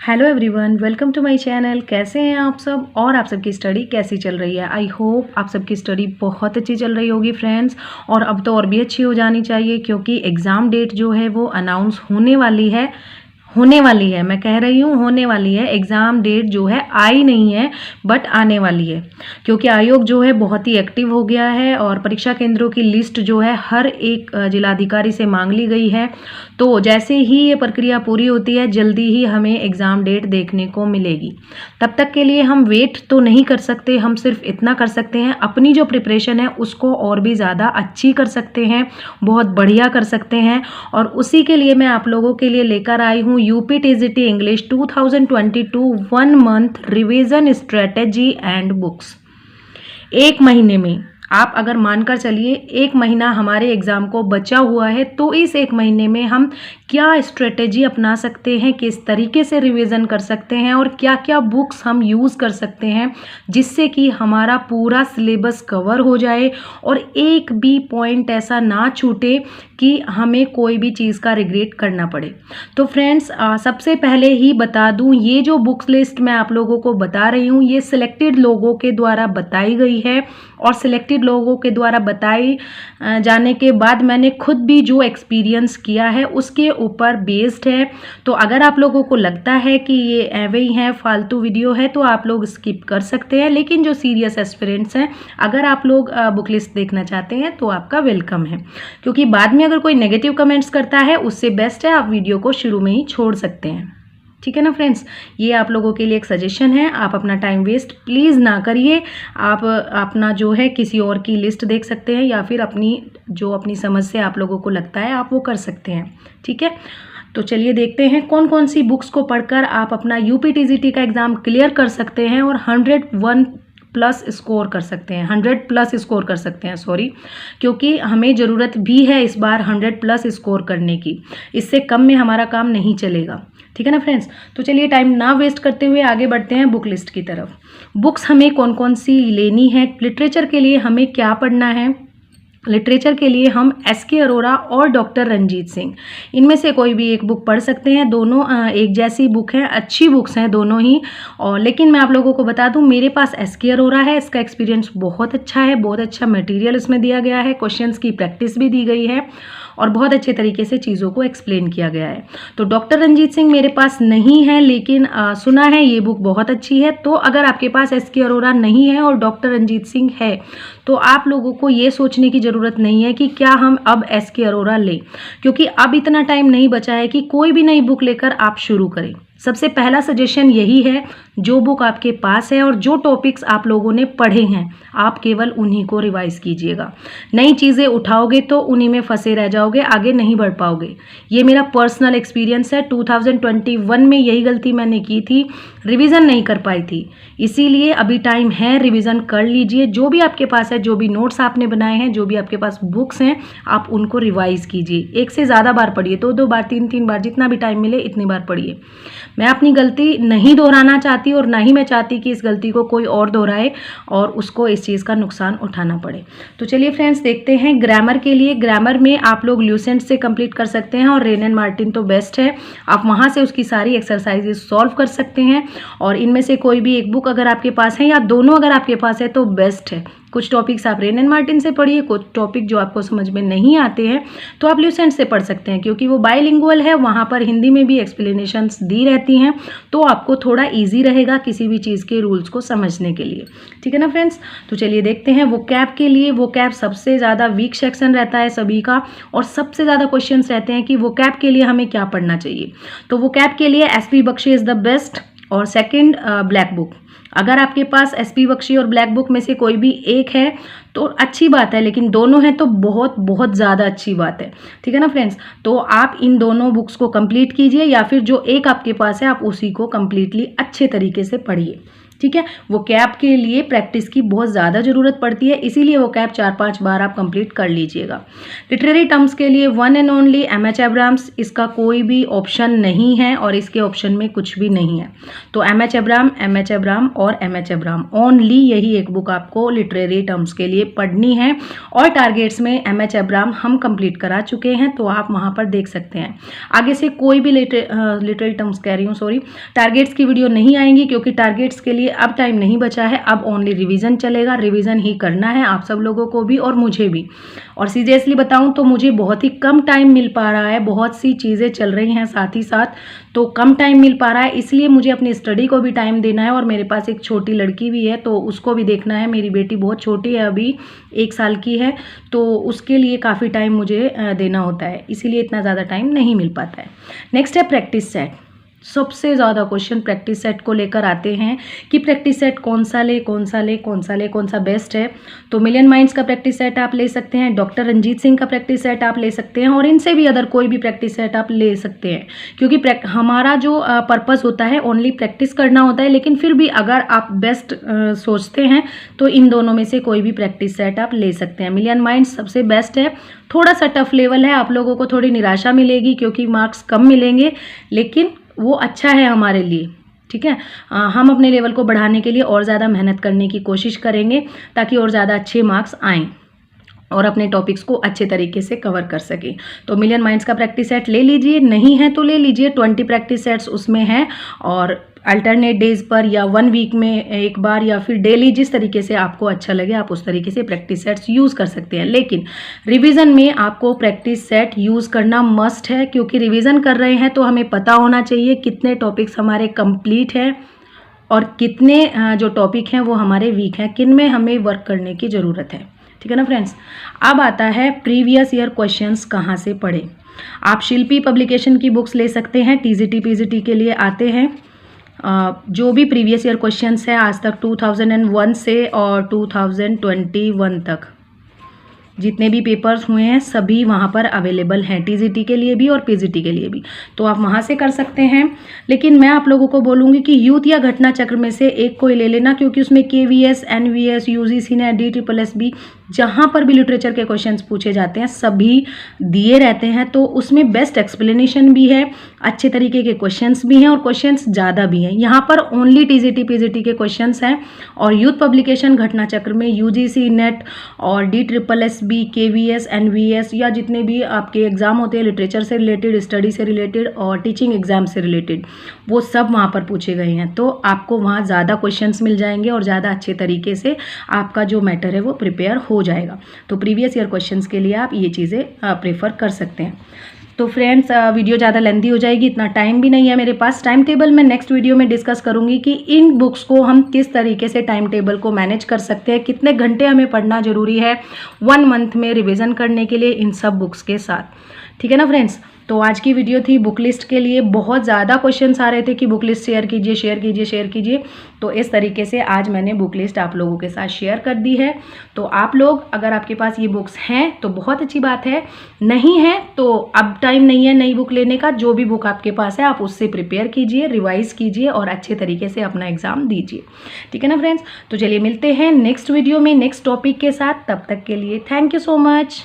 Hello everyone, welcome to my channel. कैसे हैं आप सब और आप सबकी स्टडी कैसी चल रही है। आई होप आप सबकी स्टडी बहुत अच्छी चल रही होगी फ्रेंड्स। और अब तो और भी अच्छी हो जानी चाहिए क्योंकि एग्ज़ाम डेट जो है वो अनाउंस होने वाली है। मैं कह रही हूँ होने वाली है। एग्ज़ाम डेट जो है आई नहीं है बट आने वाली है क्योंकि आयोग जो है बहुत ही एक्टिव हो गया है और परीक्षा केंद्रों की लिस्ट जो है हर एक जिलाधिकारी से मांग ली गई है। तो जैसे ही ये प्रक्रिया पूरी होती है जल्दी ही हमें एग्ज़ाम डेट देखने को मिलेगी। तब तक के लिए हम वेट तो नहीं कर सकते, हम सिर्फ इतना कर सकते हैं अपनी जो प्रिपरेशन है उसको और भी ज़्यादा अच्छी कर सकते हैं, बहुत बढ़िया कर सकते हैं। और उसी के लिए मैं आप लोगों के लिए लेकर आई हूँ UPTGT English 2022 1 month revision strategy and books. एक महीने में आप अगर मानकर चलिए 1 महीना हमारे एग्ज़ाम को बचा हुआ है तो इस 1 महीने में हम क्या स्ट्रेटेजी अपना सकते हैं, किस तरीके से रिवीजन कर सकते हैं और क्या क्या बुक्स हम यूज़ कर सकते हैं जिससे कि हमारा पूरा सिलेबस कवर हो जाए और एक भी पॉइंट ऐसा ना छूटे कि हमें कोई भी चीज़ का रिग्रेट करना पड़े। तो फ्रेंड्स सबसे पहले ही बता दूं, ये जो बुक्स लिस्ट मैं आप लोगों को बता रही हूँ ये सिलेक्टेड लोगों के द्वारा बताई गई है और सिलेक्टेड लोगों के द्वारा बताई जाने के बाद मैंने खुद भी जो एक्सपीरियंस किया है उसके ऊपर बेस्ड है। तो अगर आप लोगों को लगता है कि ये ऐवे ही है, फालतू वीडियो है, तो आप लोग स्किप कर सकते हैं। लेकिन जो सीरियस एस्पिरेंट्स हैं, अगर आप लोग बुक लिस्ट देखना चाहते हैं तो आपका वेलकम है क्योंकि बाद में अगर कोई नेगेटिव कमेंट्स करता है उससे बेस्ट है आप वीडियो को शुरू में ही छोड़ सकते हैं। ठीक है ना फ्रेंड्स, ये आप लोगों के लिए एक सजेशन है। आप अपना टाइम वेस्ट प्लीज़ ना करिए। आप अपना जो है किसी और की लिस्ट देख सकते हैं या फिर अपनी समझ से आप लोगों को लगता है आप वो कर सकते हैं। ठीक है, तो चलिए देखते हैं कौन कौन सी बुक्स को पढ़कर आप अपना यूपीटीजीटी का एग्ज़ाम क्लियर कर सकते हैं और 101 प्लस स्कोर कर सकते हैं, 100 प्लस स्कोर कर सकते हैं, सॉरी, क्योंकि हमें ज़रूरत भी है इस बार 100 प्लस स्कोर करने की। इससे कम में हमारा काम नहीं चलेगा। ठीक है ना फ्रेंड्स, तो चलिए टाइम ना वेस्ट करते हुए आगे बढ़ते हैं बुक लिस्ट की तरफ। बुक्स हमें कौन कौन सी लेनी है। लिटरेचर के लिए हमें क्या पढ़ना है। लिटरेचर के लिए हम एस.के. अरोरा और डॉक्टर रंजीत सिंह, इनमें से कोई भी एक बुक पढ़ सकते हैं। दोनों एक जैसी बुक हैं, अच्छी बुक्स हैं दोनों ही। और लेकिन मैं आप लोगों को बता दूं मेरे पास एस.के. अरोरा है, इसका एक्सपीरियंस बहुत अच्छा है, बहुत अच्छा मटेरियल इसमें दिया गया है, क्वेश्चंस की प्रैक्टिस भी दी गई है और बहुत अच्छे तरीके से चीज़ों को एक्सप्लेन किया गया है। तो डॉक्टर रंजीत सिंह मेरे पास नहीं है लेकिन सुना है ये बुक बहुत अच्छी है। तो अगर आपके पास एस.के. अरोरा नहीं है और डॉक्टर रंजीत सिंह है तो आप लोगों को ये सोचने की ज़रूरत नहीं है कि क्या हम अब एस.के. अरोरा लें, क्योंकि अब इतना टाइम नहीं बचा है कि कोई भी नई बुक लेकर आप शुरू करें। सबसे पहला सजेशन यही है, जो बुक आपके पास है और जो टॉपिक्स आप लोगों ने पढ़े हैं आप केवल उन्हीं को रिवाइज कीजिएगा। नई चीज़ें उठाओगे तो उन्हीं में फंसे रह जाओगे, आगे नहीं बढ़ पाओगे। ये मेरा पर्सनल एक्सपीरियंस है। 2021 में यही गलती मैंने की थी, रिवीजन नहीं कर पाई थी। इसीलिए अभी टाइम है, रिवीजन कर लीजिए। जो भी आपके पास है, जो भी नोट्स आपने बनाए हैं, जो भी आपके पास बुक्स हैं, आप उनको रिवाइज कीजिए। एक से ज़्यादा बार पढ़िए, 2-2 बार, 3-3 बार, जितना भी टाइम मिले इतनी बार पढ़िए। मैं अपनी गलती नहीं दोहराना चाहती और ना ही मैं चाहती कि इस गलती को कोई और दोहराए और उसको इस चीज़ का नुकसान उठाना पड़े। तो चलिए फ्रेंड्स देखते हैं ग्रामर के लिए। ग्रामर में आप लोग ल्यूसेंट से कंप्लीट कर सकते हैं और रेन एंड मार्टिन तो बेस्ट है, आप वहाँ से उसकी सारी एक्सरसाइजेज सॉल्व कर सकते हैं। और इनमें से कोई भी एक बुक अगर आपके पास है या दोनों अगर आपके पास है तो बेस्ट है। कुछ टॉपिक्स आप रेन एंड मार्टिन से पढ़िए, कुछ टॉपिक जो आपको समझ में नहीं आते हैं तो आप ल्यूसेंट से पढ़ सकते हैं क्योंकि वो बाइलिंगुअल है, वहाँ पर हिंदी में भी एक्सप्लेनेशंस दी रहती हैं तो आपको थोड़ा इजी रहेगा किसी भी चीज़ के रूल्स को समझने के लिए। ठीक है ना फ्रेंड्स, तो चलिए देखते हैं वोकैब के लिए। वोकैब सबसे ज़्यादा वीक सेक्शन रहता है सभी का और सबसे ज़्यादा क्वेश्चंस रहते हैं कि वोकैब के लिए हमें क्या पढ़ना चाहिए। तो वोकैब के लिए S P. Bakshi is the best और सेकंड ब्लैक बुक। अगर आपके पास एस.पी. बख्शी और ब्लैक बुक में से कोई भी एक है तो अच्छी बात है, लेकिन दोनों हैं तो बहुत बहुत ज़्यादा अच्छी बात है। ठीक है ना फ्रेंड्स, तो आप इन दोनों बुक्स को कंप्लीट कीजिए या फिर जो एक आपके पास है आप उसी को कंप्लीटली अच्छे तरीके से पढ़िए। ठीक है। वो कैप के लिए प्रैक्टिस की बहुत ज़्यादा ज़रूरत पड़ती है, इसीलिए वो कैप 4-5 बार आप कंप्लीट कर लीजिएगा। लिटरेरी टर्म्स के लिए one and only M H. Abrams, इसका कोई भी ऑप्शन नहीं है और इसके ऑप्शन में कुछ भी नहीं है। तो एम.एच. एब्राम और एम.एच. एब्राम ओनली, यही एक बुक आपको लिटरेरी टर्म्स के लिए पढ़नी है। और टारगेट्स में एम.एच. एब्राम हम कंप्लीट करा चुके हैं, तो आप वहाँ पर देख सकते हैं। आगे से कोई भी लिटरेरी टर्म्स कह रही हूँ, सॉरी, टारगेट्स की वीडियो नहीं आएंगी, क्योंकि टारगेट्स के लिए अब टाइम नहीं बचा है। अब ओनली रिवीजन चलेगा, रिवीजन ही करना है आप सब लोगों को भी और मुझे भी। और सीरियसली बताऊं तो मुझे बहुत ही कम टाइम मिल पा रहा है, बहुत सी चीज़ें चल रही हैं साथ ही साथ, तो कम टाइम मिल पा रहा है, इसलिए मुझे अपनी स्टडी को भी टाइम देना है। और मेरे पास एक छोटी लड़की भी है, तो उसको भी देखना है। मेरी बेटी बहुत छोटी है, अभी 1 साल की है, तो उसके लिए काफ़ी टाइम मुझे देना होता है, इसीलिए इतना ज़्यादा टाइम नहीं मिल पाता है। नेक्स्ट है प्रैक्टिस सेट। सबसे ज़्यादा क्वेश्चन प्रैक्टिस सेट को लेकर आते हैं कि प्रैक्टिस सेट कौन सा बेस्ट है। तो मिलियन माइंड्स का प्रैक्टिस सेट आप ले सकते हैं, डॉक्टर रंजीत सिंह का प्रैक्टिस सेट आप ले सकते हैं, और इनसे भी अदर कोई भी प्रैक्टिस सेट आप ले सकते हैं, क्योंकि हमारा जो पर्पस होता है ओनली प्रैक्टिस करना होता है। लेकिन फिर भी अगर आप बेस्ट सोचते हैं तो इन दोनों में से कोई भी प्रैक्टिस सेट आप ले सकते हैं। मिलियन माइंड्स सबसे बेस्ट है, थोड़ा सा टफ लेवल है, आप लोगों को थोड़ी निराशा मिलेगी क्योंकि मार्क्स कम मिलेंगे, लेकिन वो अच्छा है हमारे लिए, ठीक है। हम अपने लेवल को बढ़ाने के लिए और ज़्यादा मेहनत करने की कोशिश करेंगे, ताकि और ज़्यादा अच्छे मार्क्स आएँ और अपने टॉपिक्स को अच्छे तरीके से कवर कर सकें। तो मिलियन माइंड्स का प्रैक्टिस सेट ले लीजिए, नहीं है तो ले लीजिए, 20 प्रैक्टिस सेट्स उसमें हैं, और अल्टरनेट डेज पर या 1 वीक में एक बार या फिर डेली, जिस तरीके से आपको अच्छा लगे आप उस तरीके से प्रैक्टिस सेट्स यूज़ कर सकते हैं। लेकिन रिवीजन में आपको प्रैक्टिस सेट यूज़ करना मस्ट है, क्योंकि रिवीजन कर रहे हैं तो हमें पता होना चाहिए कितने टॉपिक्स हमारे कंप्लीट हैं और कितने जो टॉपिक हैं वो हमारे वीक हैं, किन में हमें वर्क करने की ज़रूरत है, ठीक है ना फ्रेंड्स। अब आता है प्रीवियस ईयर क्वेश्चंस कहाँ से पढ़े। आप शिल्पी पब्लिकेशन की बुक्स ले सकते हैं, टीजीटी पीजीटी के लिए आते हैं। जो भी प्रीवियस ईयर क्वेश्चंस हैं आज तक 2001 से और 2021 तक जितने भी पेपर्स हुए हैं सभी वहाँ पर अवेलेबल हैं, टीजीटी के लिए भी और पीजीटी के लिए भी, तो आप वहाँ से कर सकते हैं। लेकिन मैं आप लोगों को बोलूँगी कि यूथ या घटना चक्र में से एक कोई ले लेना, क्योंकि उसमें केवीएस, एनवीएस, यूजीसी ने DSSS जहाँ पर भी लिटरेचर के क्वेश्चंस पूछे जाते हैं सभी दिए रहते हैं, तो उसमें बेस्ट एक्सप्लेनेशन भी है, अच्छे तरीके के क्वेश्चंस भी हैं और क्वेश्चंस ज़्यादा भी हैं। यहाँ पर ओनली टीजीटी पीजीटी के क्वेश्चंस हैं, और यूथ पब्लिकेशन घटना चक्र में यूजीसी नेट और DSSS केवीएस, एनवीएस या जितने भी आपके एग्जाम होते हैं लिटरेचर से रिलेटेड, स्टडी से रिलेटेड और टीचिंग एग्जाम से रिलेटेड, वो सब वहाँ पर पूछे गए हैं। तो आपको वहाँ ज़्यादा क्वेश्चंस मिल जाएंगे और ज़्यादा अच्छे तरीके से आपका जो मैटर है वो प्रिपेयर हो जाएगा। तो प्रीवियस ईयर क्वेश्चंस के लिए आप ये चीज़ें प्रेफर कर सकते हैं। तो फ्रेंड्स वीडियो ज़्यादा लेंथी हो जाएगी, इतना टाइम भी नहीं है मेरे पास। टाइम टेबल मैं नेक्स्ट वीडियो में डिस्कस करूंगी कि इन बुक्स को हम किस तरीके से टाइम टेबल को मैनेज कर सकते हैं, कितने घंटे हमें पढ़ना जरूरी है 1 मंथ में रिवीजन करने के लिए इन सब बुक्स के साथ, ठीक है ना फ्रेंड्स। तो आज की वीडियो थी बुक लिस्ट के लिए। बहुत ज़्यादा क्वेश्चंस आ रहे थे कि बुक लिस्ट शेयर कीजिए, तो इस तरीके से आज मैंने बुक लिस्ट आप लोगों के साथ शेयर कर दी है। तो आप लोग अगर आपके पास ये बुक्स हैं तो बहुत अच्छी बात है, नहीं है तो अब टाइम नहीं है नई बुक लेने का। जो भी बुक आपके पास है आप उससे प्रिपेयर कीजिए, रिवाइज कीजिए और अच्छे तरीके से अपना एग्जाम दीजिए, ठीक है ना फ्रेंड्स। तो चलिए मिलते हैं नेक्स्ट वीडियो में नेक्स्ट टॉपिक के साथ, तब तक के लिए थैंक यू सो मच।